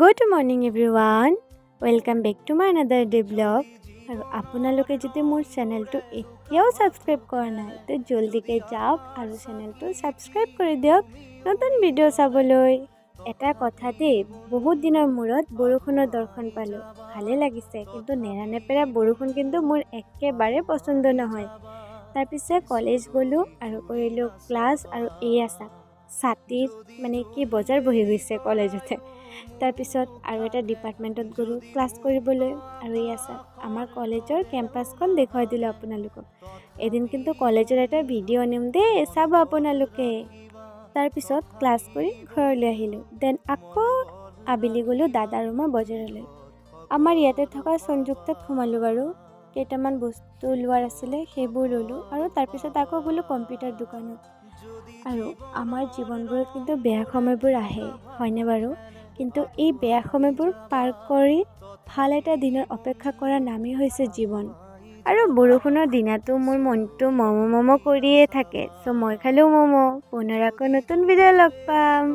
Good morning everyone. Welcome back to my another day vlog. আৰু আপোনালোকে যদি মোৰ চেনেলটো এতিয়াও সাবস্ক্ৰাইব কৰা নাই তো জলদিকে যাওক আৰু চেনেলটো সাবস্ক্ৰাইব কৰি দিয়ক নতুন ভিডিঅ' চাবলৈ। এটা কথা দেই, বহুত দিনৰ মূৰত বৰষুণৰ দৰ্শন পালো, ভালে লাগিছে, কিন্তু নেৰানেপেৰা বৰষুণ কিন্তু মোৰ একেবাৰে পছন্দ নহয়। তাৰ পিছে কলেজ গলো আৰু কৰিলো ক্লাছ আৰু এয়া ছাতিৰ মানে কি বজাৰ বহি গৈছে কলেজতে। তাৰপিছত আৰু এটা ডিপাৰ্টমেণ্টত গ'লোঁ ক্লাছ কৰিবলৈ আৰু আমাৰ কলেজৰ কেম্পাছখন দেখুৱাই দিলোঁ আপোনালোকক। এদিন কিন্তু কলেজৰ এটা ভিডিঅ' আনিম দেই, চাব আপোনালোকে। তাৰপিছত ক্লাছ কৰি ঘৰলৈ আহিলোঁ। দেন আকৌ আবেলি গ'লোঁ দাদা আৰু মই বজাৰলৈ। আমাৰ ইয়াতে থকা সংযুক্তত সোমালোঁ বাৰু, কেইটামান বস্তু লোৱাৰ আছিলে সেইবোৰ ল'লোঁ আৰু তাৰপিছত আকৌ গ'লোঁ কম্পিউটাৰ দোকানত। আৰু আমাৰ জীৱনবোৰত কিন্তু বেয়া সময়বোৰ আহে, হয়নে বাৰু? কিন্তু এই বেয়া সময়বোৰ পাৰ কৰি ভাল এটা দিনৰ অপেক্ষা কৰাৰ নামেই হৈছে জীৱন। আৰু বৰষুণৰ দিনাতো মোৰ মনটো মম' কৰিয়ে থাকে। চ' মই খালোঁ মম'। পুনৰ আকৌ নতুন ভিডিঅ' লগ পাম।